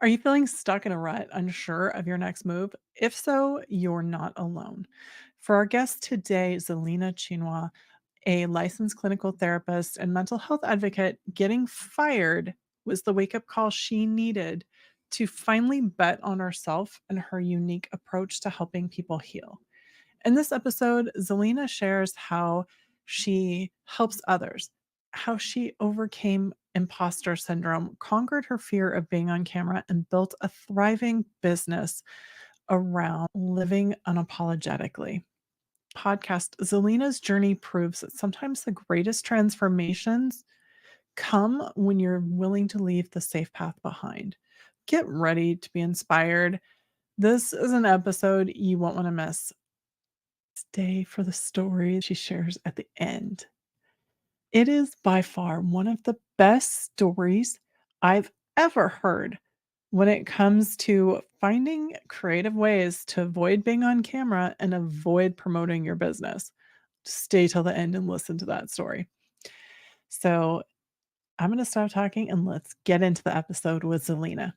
Are you feeling stuck in a rut, unsure of your next move? If so, you're not alone. For our guest today, Zelina Chinwoh, a licensed clinical therapist and mental health advocate, getting fired was the wake up call she needed to finally bet on herself and her unique approach to helping people heal. In this episode, Zelina shares how she helps others, how she overcame imposter syndrome, conquered her fear of being on camera, and built a thriving business around living unapologetically. Podcast Zelina's journey proves that sometimes the greatest transformations come when you're willing to leave the safe path behind. Get ready to be inspired. This is an episode you won't want to miss. Stay for the story she shares at the end. It is by far one of the best stories I've ever heard when it comes to finding creative ways to avoid being on camera and avoid promoting your business. Stay till the end and listen to that story. So, I'm going to stop talking and let's get into the episode with Zelina.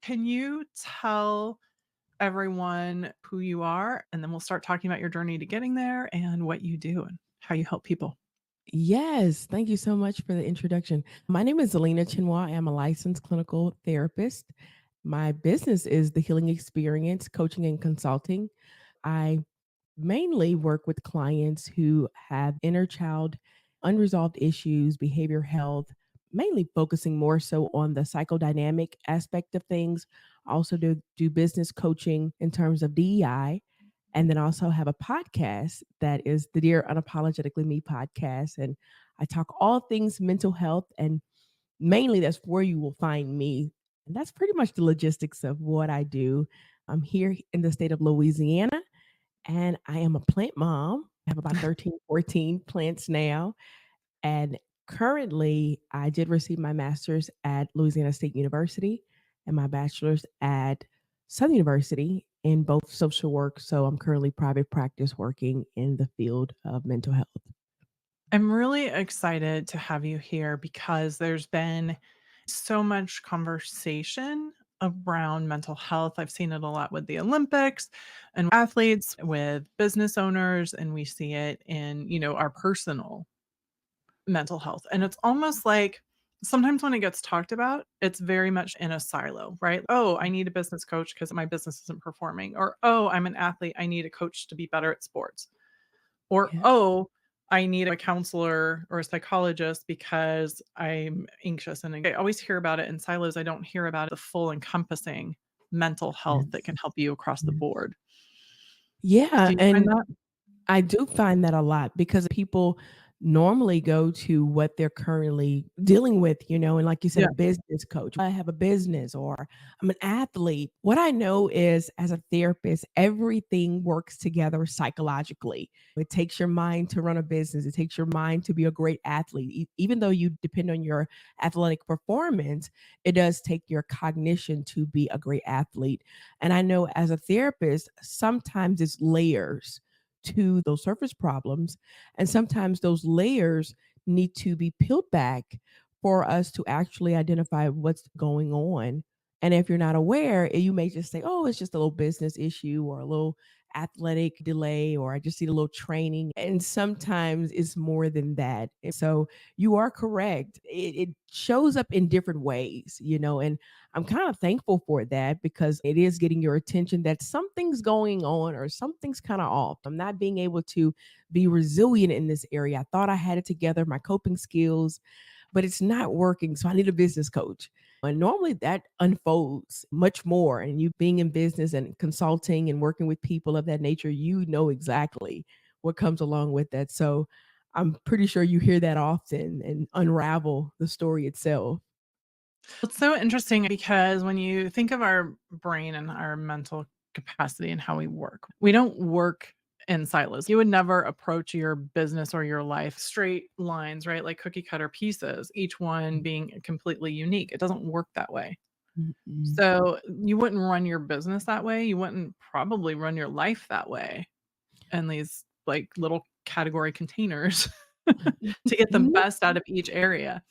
Can you tell everyone who you are, and then we'll start talking about your journey to getting there and what you do and how you help people? Yes, thank you so much for the introduction. My name is Zelina Chinwoh. I am a licensed clinical therapist. My business is the Healing Experience Coaching and Consulting. I mainly work with clients who have inner child unresolved issues, behavior health, mainly focusing more so on the psychodynamic aspect of things. I also do business coaching in terms of DEI, and then also have a podcast that is the Dear Unapologetically Me podcast. And I talk all things mental health, and mainly that's where you will find me. And that's pretty much the logistics of what I do. I'm here in the state of Louisiana, and I am a plant mom. I have about 13, 14 plants now. And currently, I did receive my master's at Louisiana State University and my bachelor's at Southern University in both social work. So I'm currently private practice working in the field of mental health. I'm really excited to have you here because there's been so much conversation around mental health. I've seen it a lot with the Olympics and athletes, with business owners, and we see it in, our personal mental health. And it's almost like sometimes when it gets talked about, it's very much in a silo, right? Oh, I need a business coach because my business isn't performing. Or, oh, I'm an athlete. I need a coach to be better at sports. Or, Yeah. oh, I need a counselor or a psychologist because I'm anxious. And I always hear about it in silos. I don't hear about the full encompassing mental health that Yes. can help you across the board. Yeah. Do you find And that? I do find that a lot because people normally go to what they're currently dealing with, and like you said, Yeah. a business coach. I have a business or I'm an athlete. What I know is as a therapist, everything works together psychologically. It takes your mind to run a business, it takes your mind to be a great athlete. Even though you depend on your athletic performance, it does take your cognition to be a great athlete. And I know as a therapist, sometimes it's layers to those surface problems. And sometimes those layers need to be peeled back for us to actually identify what's going on. And if you're not aware, you may just say, oh, it's just a little business issue or a little athletic delay, or I just need a little training. And sometimes it's more than that. And so you are correct. It shows up in different ways, and I'm kind of thankful for that because it is getting your attention that something's going on or something's kind of off. I'm not being able to be resilient in this area. I thought I had it together, my coping skills, but it's not working. So I need a business coach. And normally that unfolds much more. And you being in business and consulting and working with people of that nature, you know exactly what comes along with that. So I'm pretty sure you hear that often and unravel the story itself. It's so interesting because when you think of our brain and our mental capacity and how we don't work in silos. You would never approach your business or your life straight lines, right? Like cookie cutter pieces, each one being completely unique. It doesn't work that way. Mm-mm. So you wouldn't run your business that way. You wouldn't probably run your life that way in these like little category containers to get the No, best out of each area.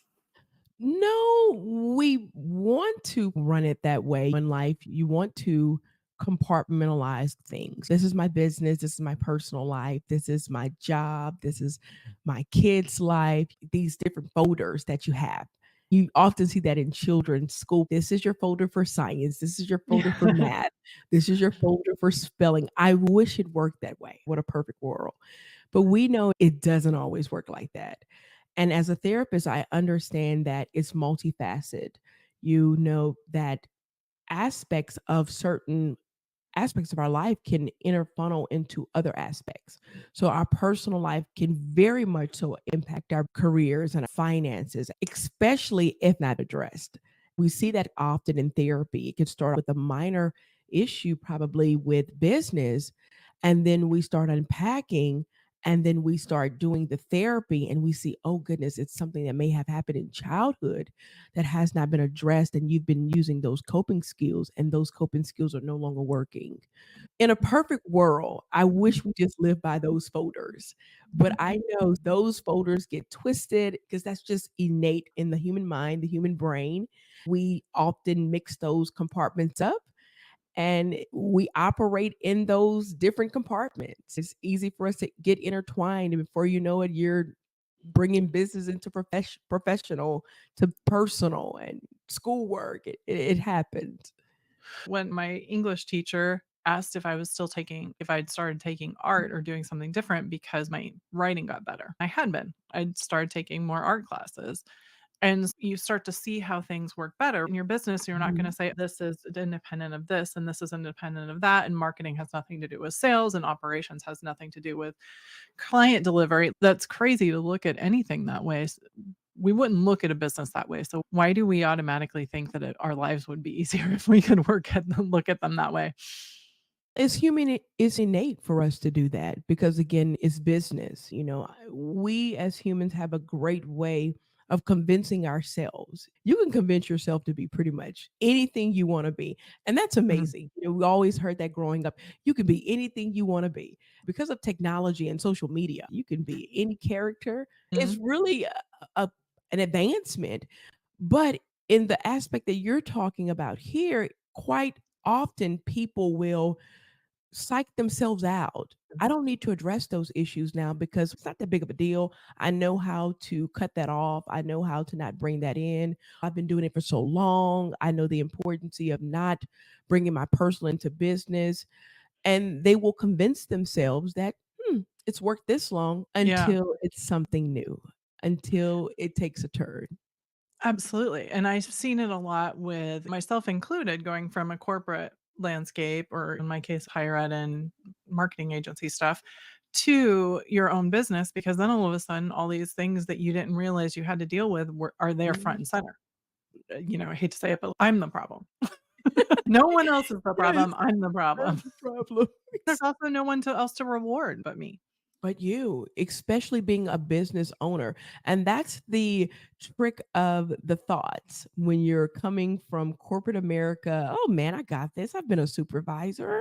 No, we want to run it that way in life. You want to compartmentalize things. This is my business. This is my personal life. This is my job. This is my kids' life. These different folders that you have. You often see that in children's school. This is your folder for science. This is your folder for Yeah. math. This is your folder for spelling. I wish it worked that way. What a perfect world. But we know it doesn't always work like that. And as a therapist, I understand that it's multifaceted. You know that aspects of certain aspects of our life can interfunnel into other aspects. So our personal life can very much so impact our careers and finances, especially if not addressed. We see that often in therapy. It could start with a minor issue, probably with business, and then we start unpacking. And then we start doing the therapy and we see, oh goodness, it's something that may have happened in childhood that has not been addressed. And you've been using those coping skills, and those coping skills are no longer working. In a perfect world, I wish we just lived by those folders, but I know those folders get twisted because that's just innate in the human mind, the human brain. We often mix those compartments up and we operate in those different compartments. It's easy for us to get intertwined, and before you know it, you're bringing business into professional to personal and schoolwork. It happens. When my English teacher asked if I'd started taking art or doing something different because my writing got better. I had been. I'd started taking more art classes. And you start to see how things work better. In your business, you're not gonna Mhm. say, "This is independent of this, and this is independent of that," and marketing has nothing to do with sales, and operations has nothing to do with client delivery. That's crazy to look at anything that way. We wouldn't look at a business that way. So why do we automatically think that our lives would be easier if we could look at them that way? It's human, it's innate for us to do that because again, it's business. You know, we as humans have a great way of convincing ourselves. You can convince yourself to be pretty much anything you want to be. And that's Mhm. amazing. You know, we always heard that growing up. You can be anything you want to be. Because of technology and social media, you can be any character. It's Mhm. really a an advancement. But in the aspect that you're talking about here, quite often people will psych themselves out. I don't need to address those issues now because it's not that big of a deal. I know how to cut that off. I know how to not bring that in. I've been doing it for so long. I know the importance of not bringing my personal into business. And they will convince themselves that, it's worked this long Yeah. until it's something new, until it takes a turn. Absolutely, and I've seen it a lot with myself included going from a corporate landscape, or in my case, higher ed and marketing agency stuff, to your own business, because then all of a sudden, all these things that you didn't realize you had to deal with are there front Mhm. and center. I hate to say it, but I'm the problem. No one else is the Yes, problem, I'm the that's problem. the problem. There's also no one else to reward but me. But you, especially being a business owner. And that's the trick of the thoughts when you're coming from corporate America. Oh man, I got this. I've been a supervisor.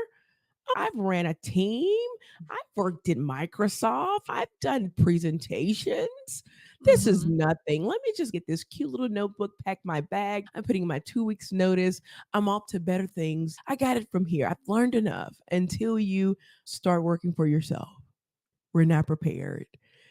I've ran a team. I've worked at Microsoft. I've done presentations. This is Mhm. nothing. Let me just get this cute little notebook, pack my bag. I'm putting my 2 weeks notice. I'm off to better things. I got it from here. I've learned enough until you start working for yourself. We're not prepared.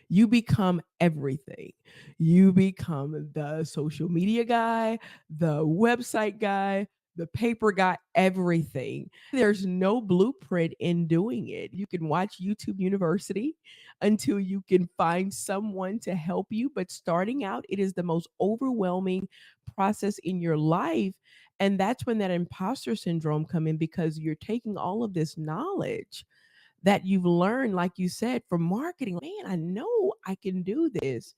You become everything. You become the social media guy, the website guy, the paper guy, everything. There's no blueprint in doing it. You can watch YouTube University until you can find someone to help you, but starting out, it is the most overwhelming process in your life, and that's when that imposter syndrome come in because you're taking all of this knowledge that you've learned, like you said, from marketing. Man, I know I can do this.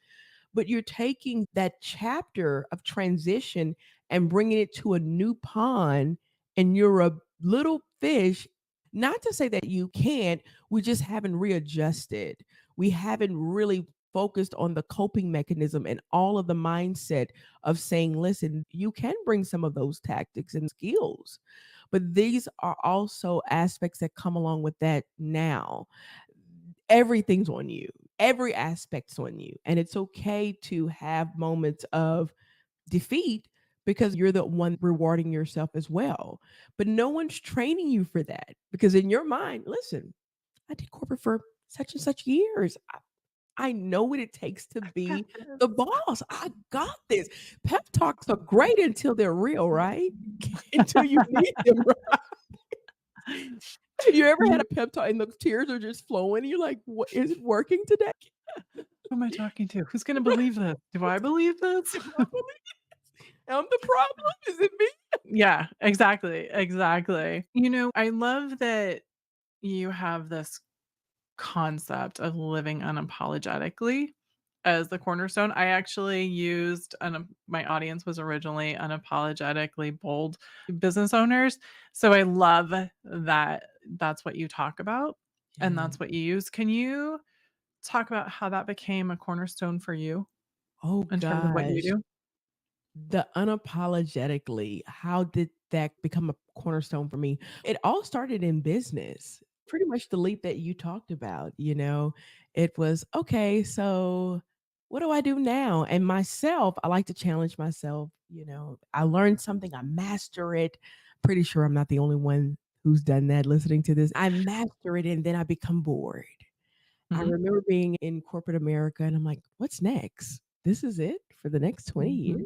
But you're taking that chapter of transition and bringing it to a new pond, and you're a little fish. Not to say that you can't, we just haven't readjusted. We haven't really focused on the coping mechanism and all of the mindset of saying, listen, you can bring some of those tactics and skills, but these are also aspects that come along with that now. Everything's on you. Every aspect's on you. And it's okay to have moments of defeat because you're the one rewarding yourself as well. But no one's training you for that because in your mind, listen, I did corporate for such and such years. I know what it takes to Got be the this. boss. I got this. Pep talks are great until they're real, right? Until you need them, right? Have you ever had a You pep talk and the tears are just flowing? And you're like, "What is it working today?" who am I talking to? Who's gonna Right? believe this? Do I believe this? Am I am the problem? Is it me? Yeah, exactly, exactly. I love that you have this concept of living unapologetically as the cornerstone. I actually used my audience was originally unapologetically bold business owners. So I love that that's what you talk about and Yeah. that's what you use. Can you talk about how that became a cornerstone for you Oh in terms of what you gosh. do? The unapologetically, how did that become a cornerstone for me? It all started in business. Pretty much the leap that you talked about, it was, okay, so what do I do now? And myself, I like to challenge myself. I learned something, I master it. Pretty sure I'm not the only one who's done that listening to this. I master it and then I become bored. I Mhm, remember being in corporate America and I'm like, what's next? This is it for the next 20 years?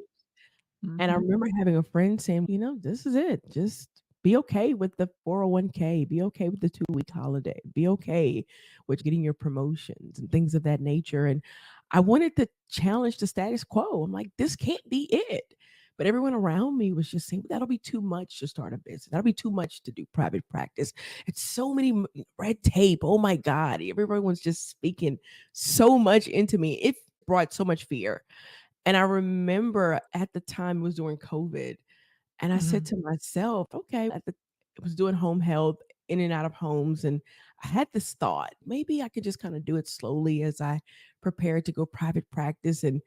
mhm, And I mhm, remember having a friend saying, "This is it. Just be okay with the 401k, be okay with the 2-week holiday, be okay with getting your promotions and things of that nature." And I wanted to challenge the status quo. I'm like, "This can't be it." But everyone around me was just saying, "That'll be too much to start a business. That'll be too much to do private practice. It's so many red tape. Oh my God." Everyone was just speaking so much into me. It brought so much fear. And I remember at the time it was during COVID, and I said mhm, to myself, okay, I was doing home health in and out of homes. And I had this thought, maybe I could just kind of do it slowly as I prepared to go private practice. And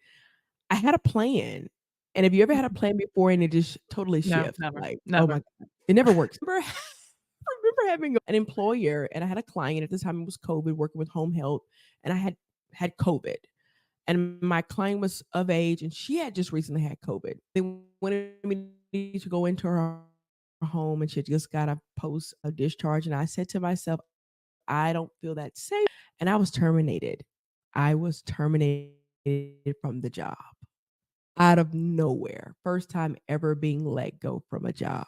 I had a plan. And have you ever had a mhm. plan before and it just totally No, shifts? never, Like, oh my never. God, it never works. I remember having an employer and I had a client at the time, it was COVID, working with home health, and I had COVID. And my client was of age, and she had just recently had COVID. They wanted me to go into her home, and she had just got a post a discharge. And I said to myself, I don't feel that safe. And I was terminated. I was terminated from the job out of nowhere. First time ever being let go from a job.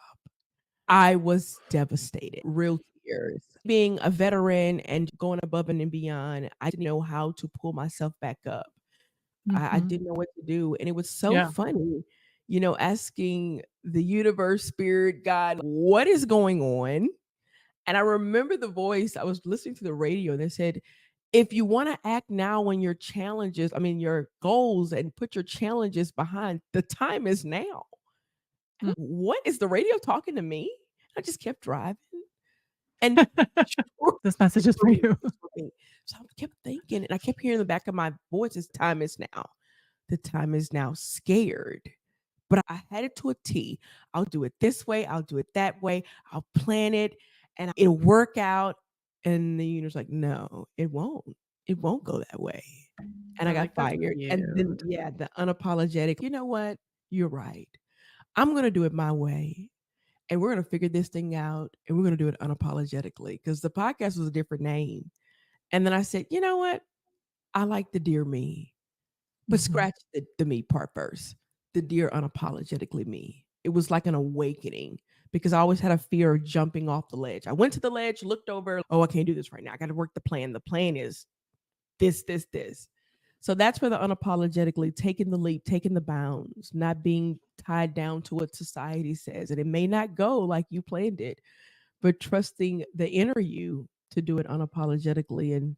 I was devastated, real tears. Being a veteran and going above and beyond, I didn't know how to pull myself back up. I Mhm. didn't know what to do, and it was so Yeah. funny, asking the universe, spirit, God, "What is going on?" And I remember the voice, I was listening to the radio, and they said, "If you wanna act now on your challenges, I mean, your goals and put your challenges behind, the time is now." Mm. What, is the radio talking to me? I just kept driving, and sure This message is for for me, you. it was for me. So I kept thinking, and I kept hearing in the back of my voice, "It's time is now. The time is now." Scared, but I had it to a T. I'll do it this way, I'll do it that way, I'll plan it, and it'll work out. And the universe like, "No, it won't. It won't go that way." And I I got like that's fired. And then, cute. yeah, the unapologetic, "You know what? You're right. I'm gonna do it my way, and we're gonna figure this thing out, and we're gonna do it unapologetically." Because the podcast was a different name. And then I said, "You know what? I like the dear me." But Mhm. scratch the me part first. The dear unapologetically me. It was like an awakening because I always had a fear of jumping off the ledge. I went to the ledge, looked over, "Oh, I can't do this right now. I gotta work the plan. The plan is this, this, this." So that's where the unapologetically taking the leap, taking the bounds, not being tied down to what society says. And it may not go like you planned it, but trusting the inner you to do it unapologetically. And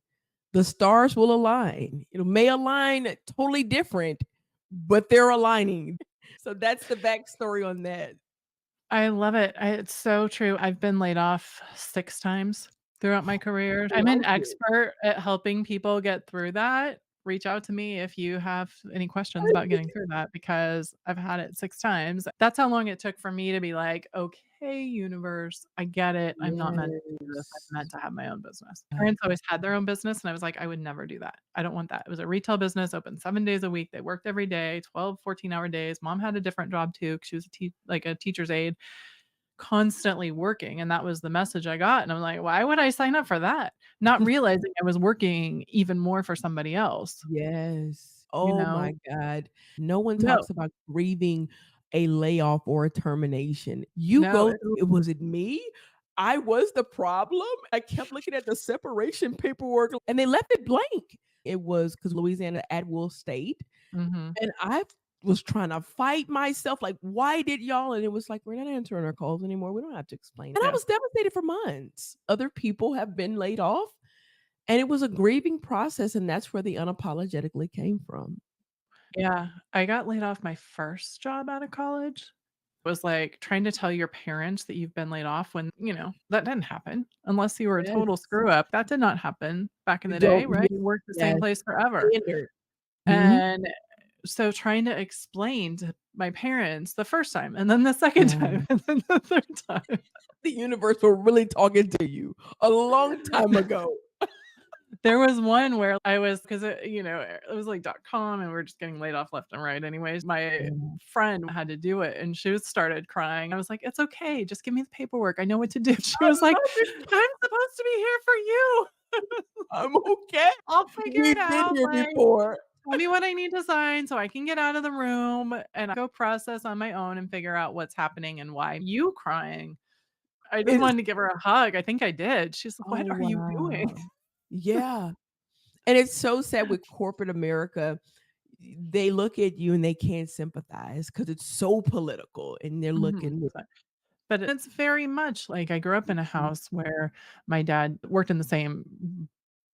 the stars will align. It may align totally different, but they're aligning. So that's the backstory on that. I love it. It's so true. I've been laid off 6 times throughout my career. I'm an Love it. expert at helping people get through that reach out to me if you have any questions about getting through that because I've had it 6 times. That's how long it took for me to be like, "Okay, universe, I get it. I'm not meant to do this. I'm Yes. meant to have my own business." Parents always had their own business, and I was like, "I would never do that. I don't want that." It was a retail business, open 7 days a week. They worked every day, 12, 14-hour days. Mom had a different job too 'cause she was a teacher's aide, constantly working, and that was the message I got, and I'm like, "Why would I sign up for that?" Not realizing I was working even more for somebody else, Yes. you Oh know? my God. No one No, talks about grieving a layoff or a termination. You no, go, "It was it me? I was the problem?" I kept looking at the separation paperwork and they left it blank. It was because Louisiana at will state, mhm, and I was trying to fight myself, like, "Why did y'all?" And it was like, "We're not answering our calls anymore. We don't have to explain." And I yeah. was devastated for months. Other people have been laid off, and it was a grieving process, and that's where the unapologetically came from. Yeah, I got laid off my first job out of college. Was like trying to tell your parents that you've been laid off when, that didn't happen unless you were a total Yes. screw up. That did not happen back in You the don't day, right? you You worked the same yes, place forever. standard. Mhm. And so trying to explain to my parents the first time, and then the second time, Wow. and then the third time. The universe were really talking to you a long time ago. There was one where I was 'cause it was like .com and we're just getting laid off left and right anyways. My Yeah. friend had to do it and she started crying. I was like, "It's okay, just give me the paperwork. I know what to do." She I was like, love it. "I'm supposed to be here for you. I'm okay. I'll figure it We've been out, here like, before. tell me what I need to sign so I can get out of the room and go process on my own and figure out what's happening and why you crying." I just It's wanted to give her a hug. I think I did. She's like, oh, "What are you doing?" wow. Yeah. And it's so sad with corporate America, they look at you and they can't sympathize because it's so political and they're Mhm. looking with But it's very much like I grew up in a house where my dad worked in the same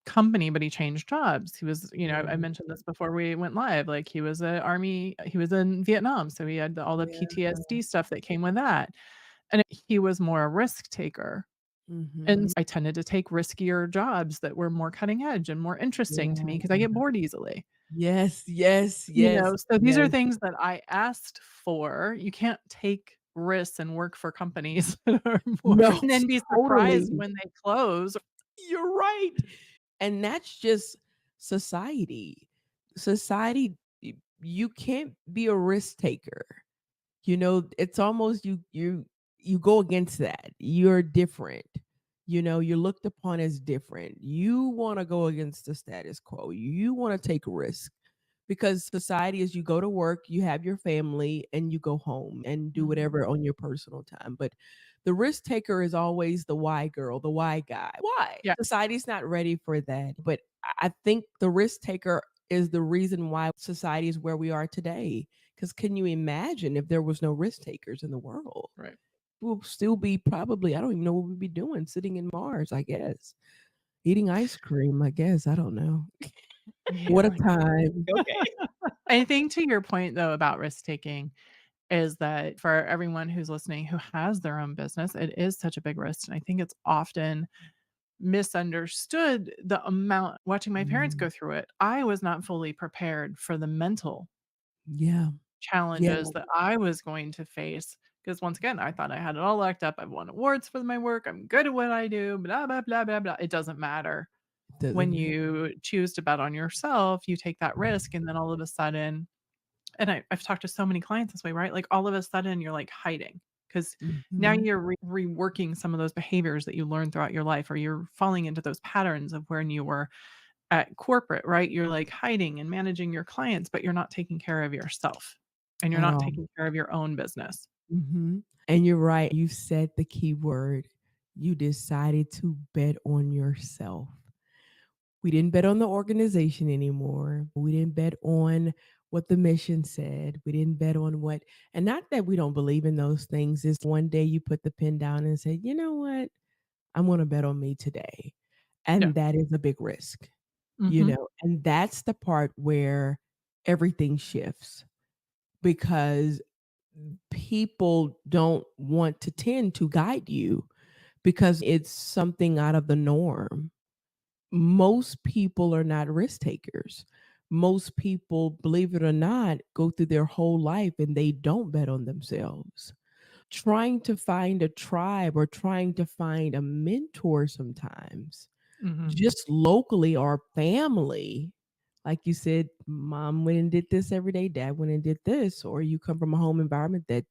company, but he changed jobs. He was, I yeah, mentioned this before we went live, like he was in Vietnam, so he had all the yeah. PTSD stuff that came with that. And he was more a risk taker. And Mhm. I tended to take riskier jobs that were more cutting edge and more interesting to me because I Yeah. get bored easily. Yes, yes, yes, So these are yes. things that I asked for. You can't take risks and work for companies that are more No, and then be surprised totally. when they close. You're right. And that's just society. Society, you can't be a risk taker. It's almost you go against that. You're different. You're looked upon as different. You wanna go against the status quo. You wanna take risk because society is you go to work, you have your family, and you go home and do Mhm. whatever on your personal time. But the risk taker is always the why girl, the why guy. Why? Yeah, Society's not ready for that. But I think the risk taker is the reason why society is where we are today. Because can you imagine if there was no risk takers in the world? right. We'll still be probably, I don't even know what we'd be doing, sitting in Mars, I guess. Eating ice cream, I guess. I don't know. What Yeah. a time. Okay. I think to your point though about risk taking is that for everyone who's listening who has their own business, it is such a big risk. And I think it's often misunderstood the amount watching my parents Mm, go through it. I was not fully prepared for the mental yeah. Yeah. challenges that I was going to face. Because once again, I thought I had it all locked up. I've won awards for my work. I'm good at what I do, blah, blah, blah, blah, blah. It doesn't matter. When Doesn't matter. you choose to bet on yourself, you take that risk, and then all of a sudden, and I've talked to so many clients this way, right? Like all of a sudden you're like hiding because now Mhm. you're reworking some of those behaviors that you learned throughout your life, or you're falling into those patterns of when you were at corporate, right? You're like hiding and managing your clients, but you're not taking care of yourself and you're At not all. taking care of your own business. Mhm. And you're right, you said the key word. You decided to bet on yourself. We didn't bet on the organization anymore. We didn't bet on what the mission said. We didn't bet on what and not that we don't believe in those things, it's one day you put the pen down and say, "You know what? I'm gonna bet on me today." Yeah. And that is a big risk, Mhm. and that's the part where everything shifts because people don't want to tend to guide you because it's something out of the norm. Most people are not risk takers. most people, believe it or not, go through their whole life and they don't bet on themselves. Trying to find a tribe or trying to find a mentor sometimes, Mhm. just locally or family. Like you said, mom went and did this every day, dad went and did this, or you come from a home environment that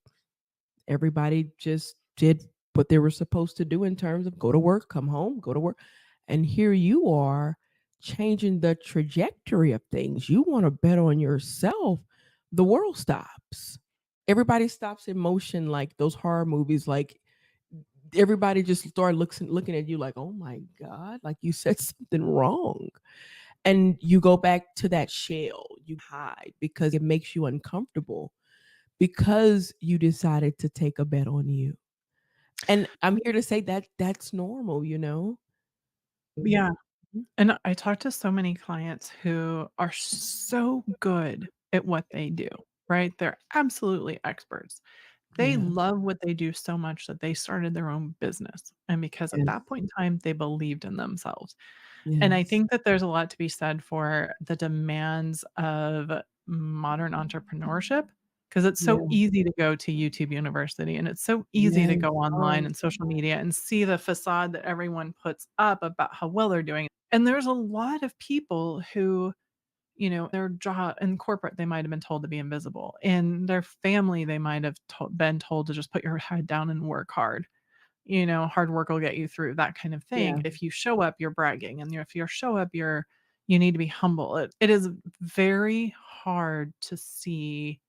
everybody just did what they were supposed to do in terms of go to work, come home, go to work. And here you are changing the trajectory of things. You want to bet on yourself. The world stops. Everybody stops in motion like those horror movies. Like everybody just started looking at you like, oh my God, like you said something wrong. And you go back to that shell, you hide because it makes you uncomfortable because you decided to take a bet on you. And I'm here to say that that's normal, you know? Yeah, Mhm. and I talk to so many clients who are so good at what they do, right? They're absolutely experts. They Yeah. love what they do so much that they started their own business, and because at Yes. that point in time, they believed in themselves. And I Yes. think that there's a lot to be said for the demands of modern entrepreneurship, because it's so Yeah. easy to go to YouTube University, and it's so easy to Yes. go online Oh, and social media and see the facade that everyone puts up about how well they're doing. And there's a lot of people who, their job in corporate, they might have been told to be invisible. In their family, they might have been told to just put your head down and work hard. Hard work will get you through, that kind of thing. yeah. If you show up, you're bragging, and if you show up, you need to be humble. It is very hard to see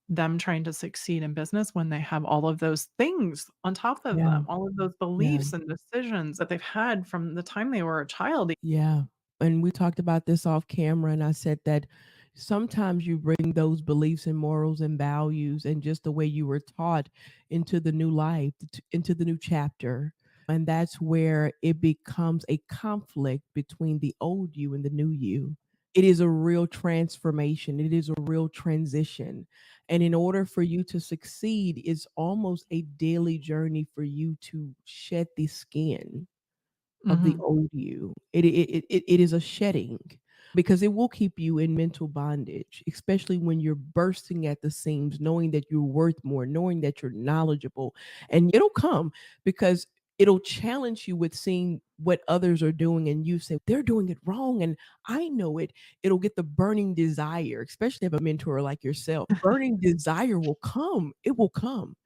them trying to succeed in business when they have all of those things on top of Yeah. them, all of those Yeah. beliefs and decisions that they've had from the time they were a child. Yeah. And we talked about this off camera, and I said that sometimes you bring those beliefs and morals and values and just the way you were taught into the new life, into the new chapter. And that's where it becomes a conflict between the old you and the new you. It is a real transformation. It is a real transition. And in order for you to succeed, it's almost a daily journey for you to shed the skin of the Mhm. old you. It is a shedding because it will keep you in mental bondage, especially when you're bursting at the seams, knowing that you're worth more, knowing that you're knowledgeable. And it'll come because it'll challenge you with seeing what others are doing and you say, they're doing it wrong. And I know it. It'll get the burning desire, especially if a mentor like yourself. Burning desire will come. It will come.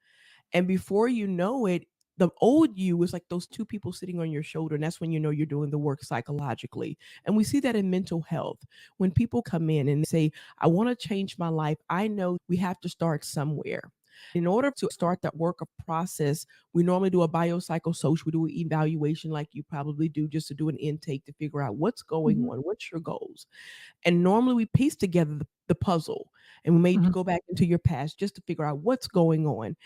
And before you know it, the old you is like those two people sitting on your shoulder. And that's when you know you're doing the work psychologically. And we see that in mental health. When people come in and say, I want to change my life, I know we have to start somewhere. In order to start that work of process, we normally do a biopsychosocial, we do an evaluation like you probably do just to do an intake to figure out what's going Mhm. on, what's your goals. And normally we piece together the puzzle and we may Mhm. go back into your past just to figure out what's going on.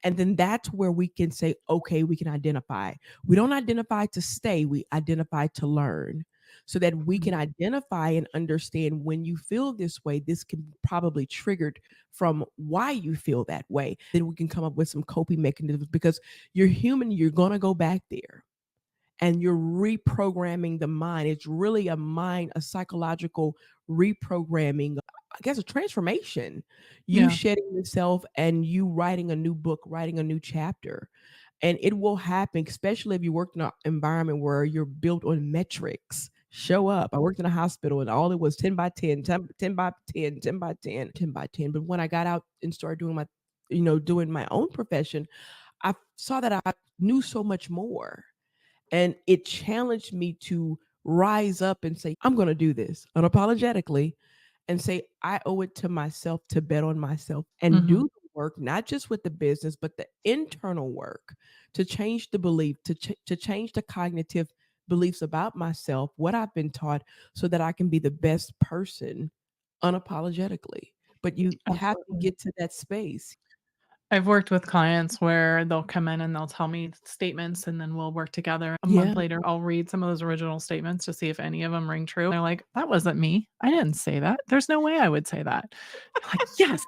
And then that's where we can say, okay, we can identify. We don't identify to stay, we identify to learn so that we Mhm. can identify and understand when you feel this way, this can probably triggered from why you feel that way. Then we can come up with some coping mechanisms because you're human, you're going to go back there and you're reprogramming the mind. It's really a mind, a psychological reprogramming, I guess a transformation. You Yeah. shedding yourself and you writing a new book, writing a new chapter. And it will happen, especially if you work in an environment where you're built on metrics. Show up. I worked in a hospital and all it was 10 by 10, 10, 10 by 10, 10 by 10, 10 by 10. But when I got out and started doing doing my own profession, I saw that I knew so much more. And it challenged me to rise up and say, I'm going to do this unapologetically and say, I owe it to myself to bet on myself and do Mhm. the work, not just with the business, but the internal work to change the belief, to change the cognitive beliefs about myself, what I've been taught, so that I can be the best person unapologetically. But you have to Absolutely. get to that space. I've worked with clients where they'll come in and they'll tell me statements, and then we'll work together. A Yeah. month later, I'll read some of those original statements to see if any of them ring true. They're like, "That wasn't me. I didn't say that. There's no way I would say that." I'm like, "Yes.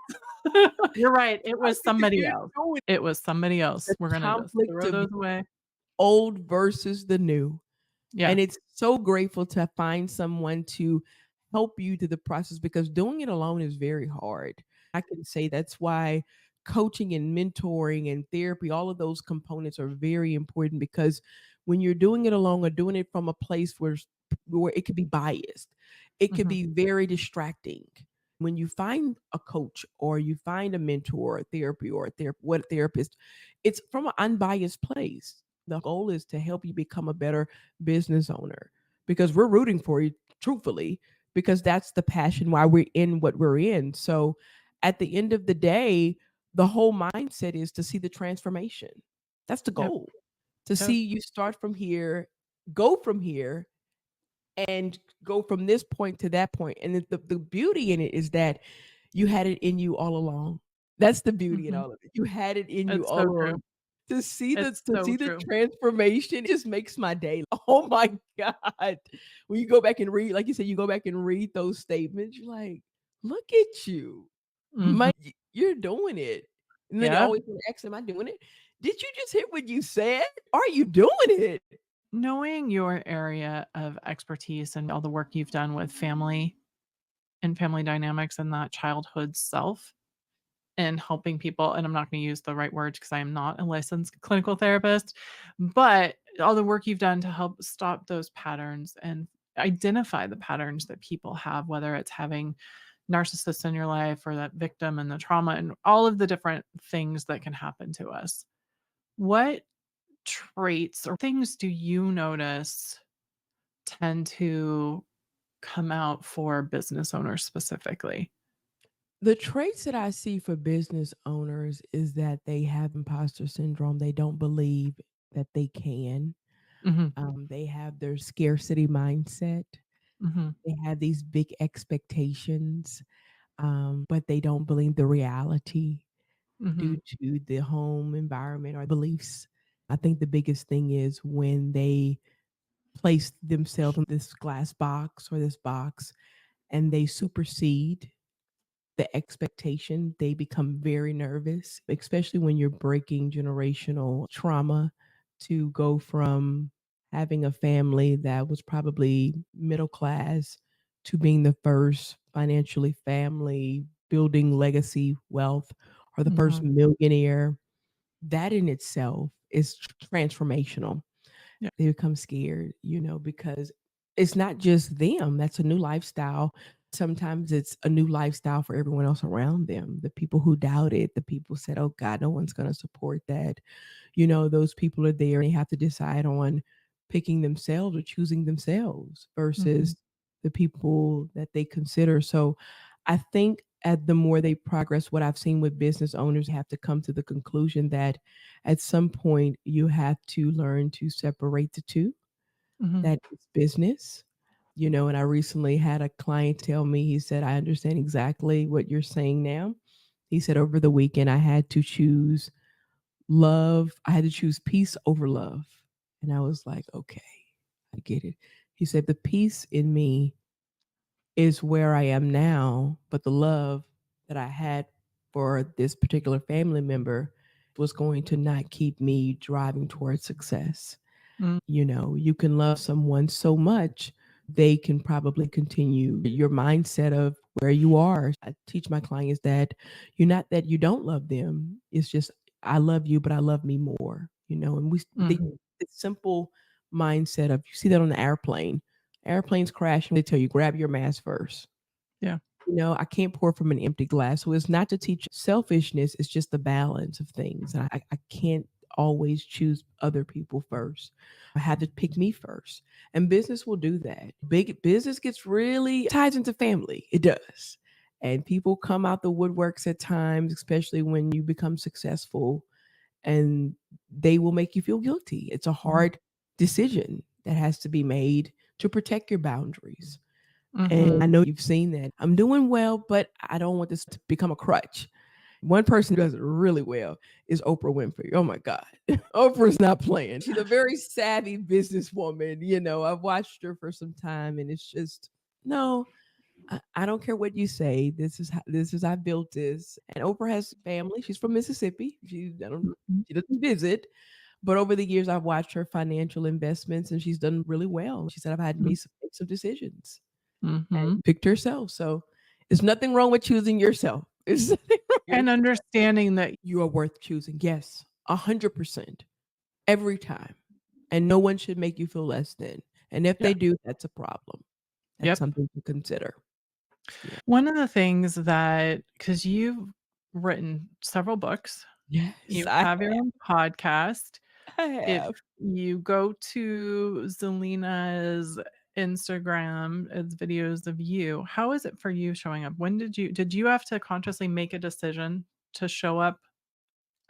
You're right. It I was think somebody you else. know it. It was somebody The else. We're gonna just conflict throw of those away." old versus the new. Yeah. And it's so grateful to find someone to help you through the process because doing it alone is very hard. I can say that's why coaching and mentoring and therapy, all of those components are very important because when you're doing it alone or doing it from a place where it could be biased, it could Mhm. be very distracting. When you find a coach or you find a mentor, a therapist, it's from an unbiased place. The goal is to help you become a better business owner because we're rooting for you, truthfully, because that's the passion why we're in what we're in. So at the end of the day, the whole mindset is to see the transformation. That's the Yep. goal. To Yep. see you start from here, go from here, and go from this point to that point. And the beauty in it is that you had it in you all along. That's the beauty in Mhm. all of it. You had it in you It's all so true. along. It's To so see the true. transformation just makes my day. Oh my God. When you go back and read, like you said, you go back and read those statements, you're like, look at you. Mhm. You're doing it. And then you Yep. always want to ask, am I doing it? Did you just hear what you said? Are you doing it? Knowing your area of expertise and all the work you've done with family and family dynamics and that childhood self and helping people, and I'm not gonna use the right words because I am not a licensed clinical therapist, but all the work you've done to help stop those patterns and identify the patterns that people have, whether it's having narcissists in your life or that victim and the trauma and all of the different things that can happen to us. What traits or things do you notice tend to come out for business owners specifically? The traits that I see for business owners is that they have imposter syndrome. They don't believe that they can. Mhm, They have their scarcity mindset. mhm, They have these big expectations, but they don't believe the reality due mhm, to the home environment or beliefs. I think the biggest thing is when they place themselves in this glass box or this box and they supersede the expectation, they become very nervous, especially when you're breaking generational trauma to go from having a family that was probably middle class to being the first financially family building legacy wealth or the first mhm. millionaire. That in itself is transformational. Yeah, They become scared, because it's not just them. That's a new lifestyle. Sometimes it's a new lifestyle for everyone else around them. The people who doubt it, the people said, oh God, no one's going to support that. Those people are there and they have to decide on picking themselves or choosing themselves mhm, versus the people that they consider. So I think at the more they progress, what I've seen with business owners have to come to the conclusion that at some point you have to learn to separate the two. mhm, That it's business. And I recently had a client tell me, he said, I understand exactly what you're saying now. He said, over the weekend, I had to choose love. I had to choose peace over love. And I was like, okay, I get it. He said, the peace in me is where I am now, but the love that I had for this particular family member was going to not keep me driving towards success. mm, You can love someone so much, they can probably continue your mindset of where you are. I teach my clients that you're not that you don't love them. It's just I love you, but I love me more. And mhm. the simple mindset of you see that on the airplane. Airplanes crash and they tell you grab your mask first. Yeah, I can't pour from an empty glass. So it's not to teach selfishness, it's just the balance of things. And I can't always choose other people first. I had to pick me first. And business will do that. Big business gets really ties into family. It does. And people come out the woodworks at times, especially when you become successful, and they will make you feel guilty. It's a mhm, hard decision that has to be made to protect your boundaries. And mhm, I know you've seen that. I'm doing well, but I don't want this to become a crutch. One person who does it really well is Oprah Winfrey. Oh my God. Oprah's not playing. She's a very savvy businesswoman. I've watched her for some time and it's just, no, I don't care what you say. This is I built this. And Oprah has family. She's from Mississippi. mhm, She doesn't visit, but over the years I've watched her financial investments and she's done really well. She said I've had to mm. make some decisions. Mhm. Picked herself. So there's nothing wrong with choosing yourself. It's nothing wrong with And understanding that you are worth choosing. Yes, 100% every time. And no one should make you feel less than. And if yeah, they do, that's a problem. That's yep. something to consider. Yeah. One of the things that, because 'cause you've written several books, Yes, you have your own podcast. I If have. you go to Zelina's Instagram, it's videos of you. How is it for you showing up? When did you have to consciously make a decision to show up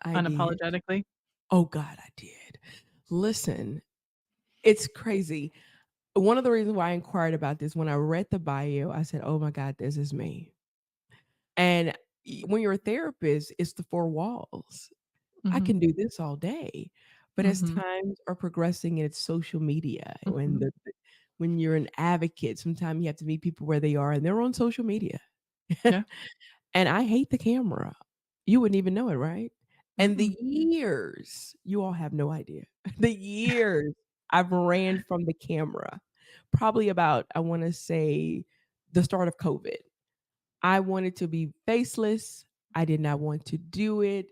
I did. unapologetically? Oh God, I did. Listen, it's crazy. One of the reasons why I inquired about this, when I read the bio, I said, "Oh my God, this is me." And when you're a therapist, it's the four walls. I Mhm, can do this all day. But as mhm, times are progressing and it's social media, mhm. when you're an advocate, sometimes you have to meet people where they are and they're on social media. Yeah. And I hate the camera. You wouldn't even know it, right? And the Mm-mm. years, you all have no idea. The years I've ran from the camera, probably about, I wanna say, the start of COVID. I wanted to be faceless. I did not want to do it.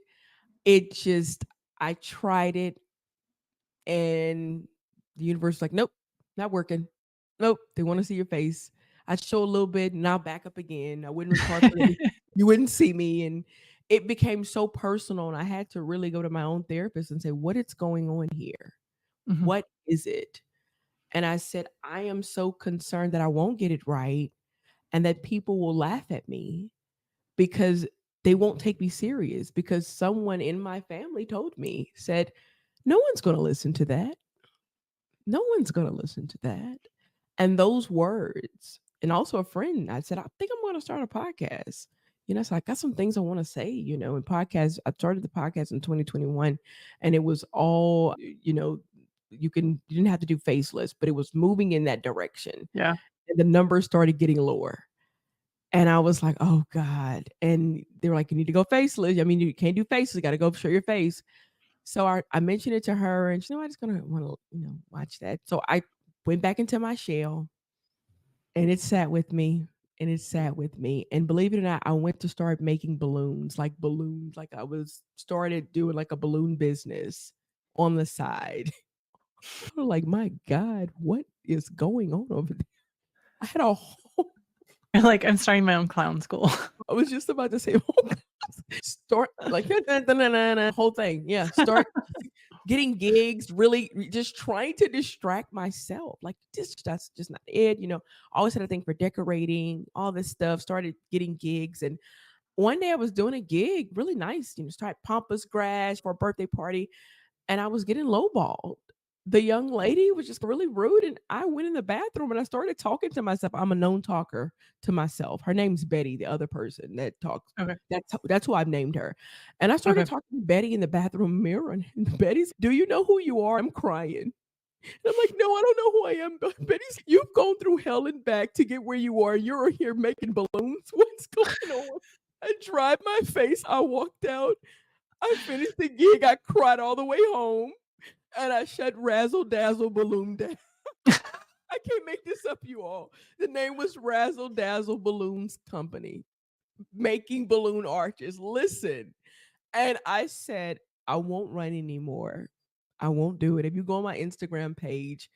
It just I tried it and the universe was like, "Nope, not working. Nope, they wanna see your face." I'd show a little bit and I'll back up again. I wouldn't record for them. You wouldn't see me, and it became so personal, and I had to really go to my own therapist and say, "What is going on here? Mhm, What is it?" And I said, "I am so concerned that I won't get it right and that people will laugh at me because they won't take me serious because someone in my family told me, said, 'No one's gonna listen to that. No one's gonna listen to that.'" And those words, and also a friend, I said, "I think I'm gonna start a podcast." So I got some things I wanna say, in podcasts. I started the podcast in 2021 and it was all, you didn't have to do faceless, but it was moving in that direction. yeah. And the numbers started getting lower. And I was like, "Oh God." And they were like, "You need to go faceless. I mean, you can't do faces, you gotta go show your face." So I mentioned it to her and she said, "No, I just gonna wanna, watch that." So I went back into my shell and it sat with me and it sat with me. And believe it or not, I went to start making balloons. Like I was started doing like a balloon business on the side. I'm like, my God, what is going on over there? I had a whole Like, I'm starting my own clown school. I was just about to say start like whole thing. Yeah. Start getting gigs, really just trying to distract myself. Like this, that's just not it. Always had a thing for decorating, all this stuff, started getting gigs. And one day I was doing a gig, really nice, started Pampas Grass for a birthday party and I was getting lowballed. The young lady was just really rude, and I went in the bathroom and I started talking to myself. I'm a known talker to myself. Her name's Betty, the other person that talks. Okay, That's who I've named her. And I started okay. talking to Betty in the bathroom mirror, and Betty's, "Do you know who you are?" I'm crying. And I'm like, "No, I don't know who I am." But Betty's, "You've gone through hell and back to get where you are. You're here making balloons. What's going on?" I dried my face. I walked out. I finished the gig. I cried all the way home. And I shut Razzle Dazzle Balloon down. I can't make this up, you all. The name was Razzle Dazzle Balloons Company, making balloon arches. Listen. And I said, I won't run anymore. I won't do it. If you go on my Instagram page,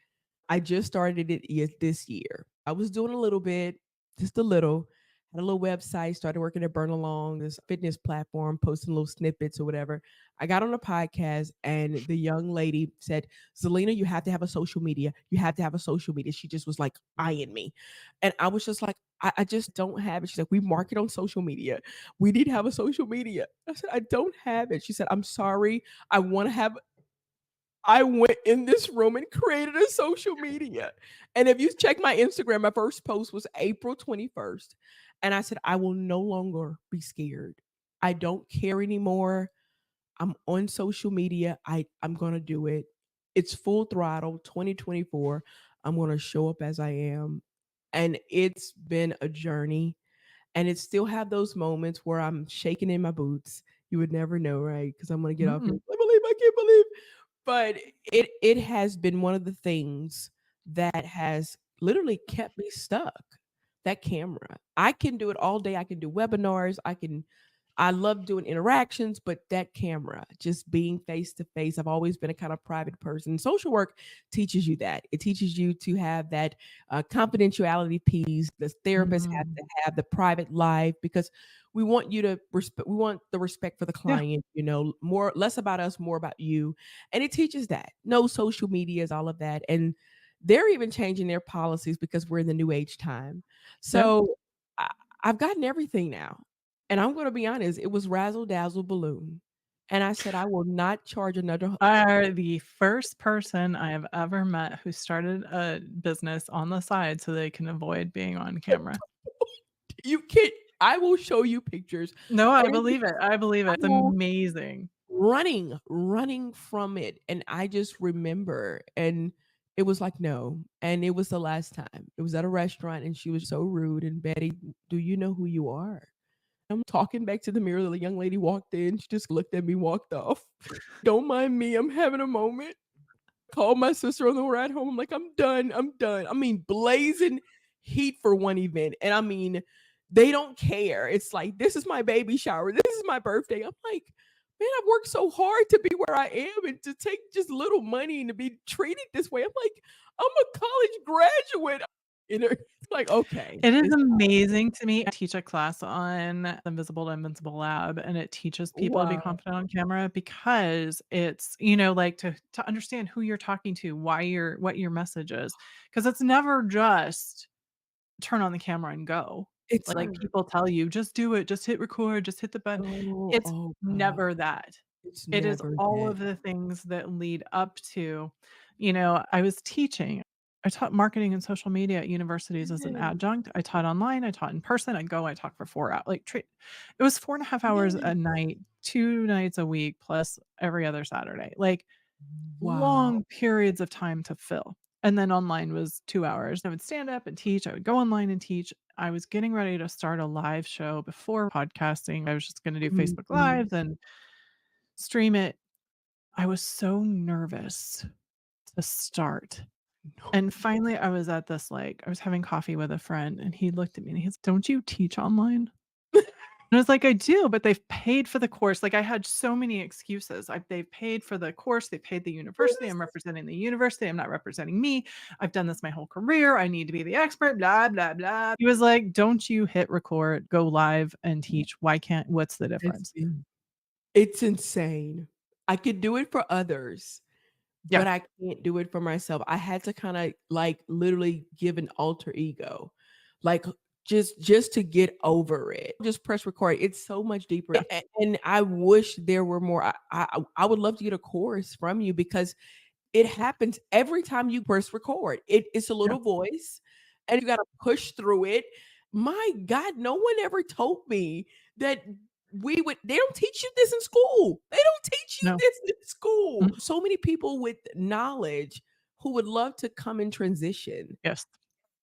I just started it this year. I was doing a little bit, just a little. Had a little website, started working at Burn Along, this fitness platform, posting little snippets or whatever. I got on a podcast and the young lady said, "Zelina, you have to have a social media. You have to have a social media." She just was like eyeing me. And I was just like, I just don't have it. She's like, "We market on social media. We need to have a social media." I said, "I don't have it." She said, "I'm sorry. I want to have." I went in this room and created a social media. And if you check my Instagram, my first post was April 21st. And I said, "I will no longer be scared. I don't care anymore. I'm on social media. I'm going to do it. It's full throttle 2024. I'm going to show up as I am." And it's been a journey. And it still have those moments where I'm shaking in my boots. You would never know, right? Because I'm going to get off here. Mm-mm. I can't believe. But it has been one of the things that has literally kept me stuck. That camera. I can do it all day. I can do webinars. I love doing interactions, but that camera, just being face to face. I've always been a kind of private person. Social work teaches you that. It teaches you to have that confidentiality piece. The therapist has Mm. to have the private life because we want you to respect. We want the respect for the Yeah, client. More less about us, more about you, and it teaches that. No social medias, all of that, and they're even changing their policies because we're in the new age time. yeah. So I, I've gotten everything now. And I'm gonna be honest, it was razzle dazzle balloon. And I said, "I will not charge another." Are the first person I have ever met who started a business on the side so they can avoid being on camera. You can't. I will show you pictures, No, I and it believe it, I believe it. I It's will amazing. running from it, and I just remember, and it was like, "No," and it was the last time. It was at a restaurant, and she was so rude, and, "Betty, do you know who you are?" I'm talking back to the mirror, the young lady walked in, she just looked at me, walked off. "Don't mind me, I'm having a moment." Called my sister on the way ride home. I'm like, "I'm done. I'm done." I mean, blazing heat for one event. And I mean, they don't care. It's like, this is my baby shower. This is my birthday. I'm like, man, I've worked so hard to be where I am and to take just little money and to be treated this way. I'm like, I'm a college graduate. And it's like, okay, It is it's amazing to me. I teach a class on Invisible to Invincible Lab, and it teaches people to be wow. confident on camera because it's, like to understand who you're talking to, why what your message is, because it's never just turn on the camera and go. It's Like people tell you, "Just do it, just hit record, just hit the button." oh, It's oh God. never that. It's It is never all that. of the things that lead up to I was teaching. I taught marketing and social media at universities as an Yes, adjunct. I taught online, I taught in person, I talk for 4 hours. It was 4.5 hours a yes. night, 2 nights a week, plus every other Saturday. Like, Wow. long periods of time to fill. And then online was 2 hours. I would stand up and teach, I would go online and teach. I was getting ready to start a live show before podcasting. I was just gonna do Mhm, Facebook mhm. Lives and stream it. I was so nervous to start. And finally, I was having coffee with a friend, and he looked at me and he's, "Don't you teach online?" And I was like, "I do, but they've paid for the course." Like, I had so many excuses. They've paid for the course, they paid the university, I'm Yes. representing the university, I'm not representing me. I've done this my whole career, I need to be the expert, blah, blah, blah. He was like, "Don't you hit record, go live, and teach. What's the It's difference?" in it's insane. I could do it for others, Yeah, but I can't do it for myself. I had to kinda, like, literally give an alter ego, like, just to get over it. Just press record. It's so much deeper, yeah, and I wish there were more. I would love to get a course from you because it happens every time you press record. It's a yeah. little voice, and you gotta push through it. My God, no one ever told me that they don't teach you this in school. They don't teach you No. this in school. Mm, So many people with knowledge who would love to come and transition. yes.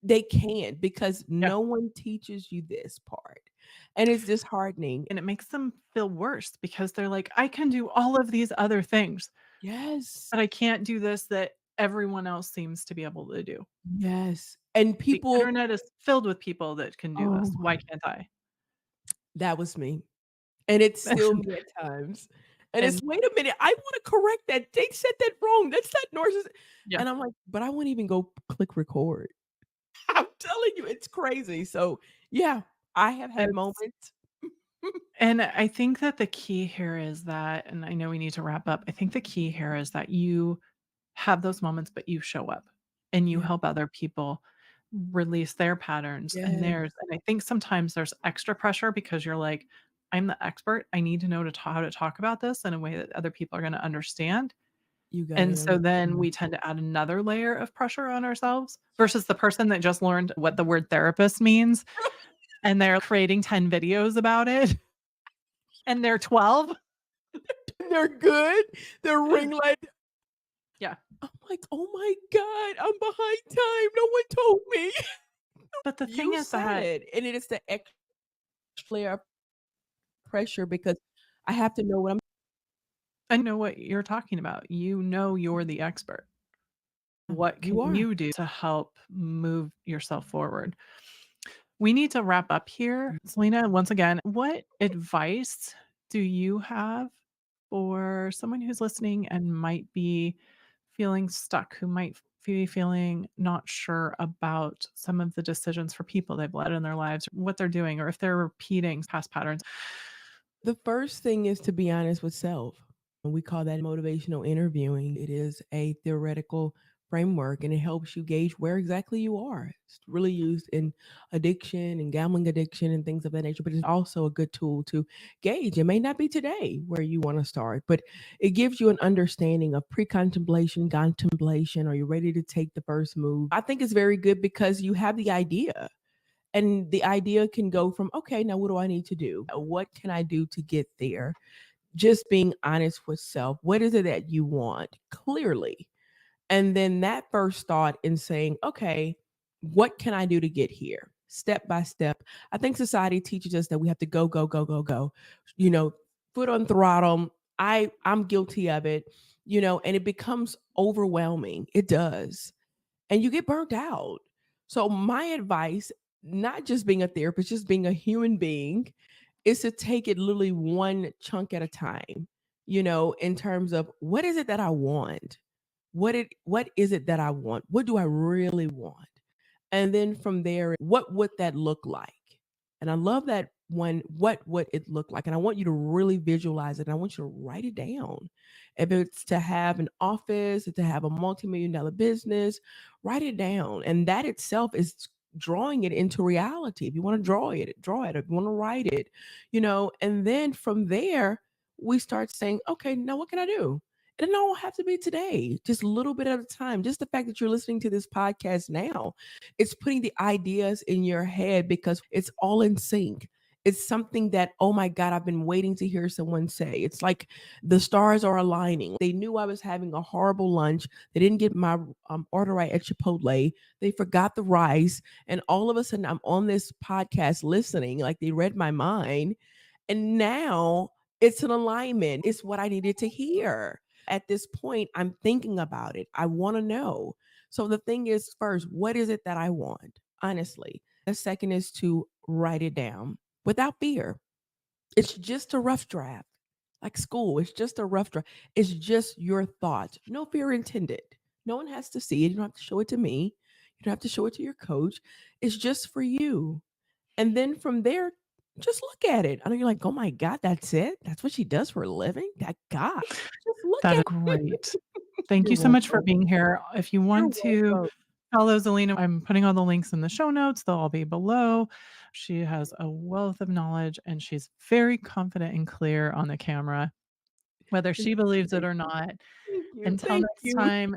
They can't because Yeah. no one teaches you this part, and it's disheartening. And it makes them feel worse because they're like, "I can do all of these other things, Yes, but I can't do this that everyone else seems to be able to do. yes, and The people internet is filled with people that can do this. oh, Why can't I?" that was me. And it's still me at times. And it's, And "Wait a minute, I wanna correct that. They said that wrong. That's not narcissi." yeah, And I'm like, "But I won't even go click record." I'm telling you, it's crazy. So, yeah, I have had it's moments. and I think that the key here is that, and I know we need to wrap up. I think the key here is that you have those moments, but you show up and you Yeah, help other people release their patterns and yes, theirs. And I think sometimes there's extra pressure because you're like, I'm the expert. I need to know how to talk about this in a way that other people are going to understand. you got And it so then understand. we tend to add another layer of pressure on ourselves versus the person that just learned what the word therapist means and they're creating 10 videos about it and they're 12. They're good. They're ring light. Yeah. I'm like, "Oh my god, I'm behind time. No one told me." But the thing You is said that it, and it is the extra layer of pressure because I have to know what I'm I know what you're talking about. You know you're the expert. What You can are. you do to help move yourself forward? We need to wrap up here. Selena, once again, what advice do you have for someone who's listening and might be feeling stuck, who might be feeling not sure about some of the decisions for people they've led in their lives, what they're doing, or if they're repeating past patterns? The first thing is to be honest with self. We call that motivational interviewing. It is a theoretical framework and it helps you gauge where exactly you are. It's really used in addiction and gambling addiction and things of that nature, but it's also a good tool to gauge. It may not be today where you want to start, but it gives you an understanding of pre contemplation, contemplation. Are you ready to take the first move? I think it's very good because you have the idea and the idea can go from, okay, now what do I need to do? What can I do to get there? Just being honest with self. What is it that you want clearly? And then that first thought in saying, okay, what can I do to get here? Step by step. I think society teaches us that we have to go, go, go, go, go. You know, foot on throttle. I'm guilty of it, and it becomes overwhelming. It does and you get burnt out. So my advice, not just being a therapist, just being a human being, is to take it literally one chunk at a time, in terms of what is it that I want? What is it that I want? What do I really want? And then from there, what would that look like? And I love that one, what would it look like? And I want you to really visualize it. And I want you to write it down. If it's to have an office, to have a multi-million dollar business, write it down. And that itself is drawing it into reality. If you want to draw it, draw it. If you want to write it, and then from there, we start saying, okay, now what can I do? It don't have to be today, just a little bit at a time. Just the fact that you're listening to this podcast now, it's putting the ideas in your head because it's all in sync. It's something that, oh my God, I've been waiting to hear someone say. It's like the stars are aligning. They knew I was having a horrible lunch. They didn't get my order right at Chipotle. They forgot the rice. And all of a sudden, I'm on this podcast listening, like they read my mind. And now it's an alignment. It's what I needed to hear. At this point, I'm thinking about it. I want to know. So the thing is, first, what is it that I want? Honestly. The second is to write it down without fear. It's just a rough draft, like school. It's just a rough draft. It's just your thoughts. No fear intended. No one has to see it. You don't have to show it to me. You don't have to show it to your coach. It's just for you. And then from there, just look at it. I know you're like, oh my God, that's it. That's what she does for a living. That God. Just look That is at it. great. Thank You're you so much for welcome. being here. If you You're want to welcome. follow Zelina, I'm putting all the links in the show notes. They'll all be below. She has a wealth of knowledge and she's very confident and clear on the camera, whether she believes it or not. Thank you. Until Thank next you. time,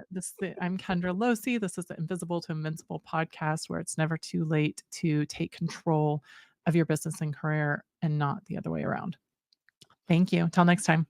I'm Kendra Losi. This is the Invisible to Invincible podcast, where it's never too late to take control of your business and career and not the other way around. Thank you. Till next time.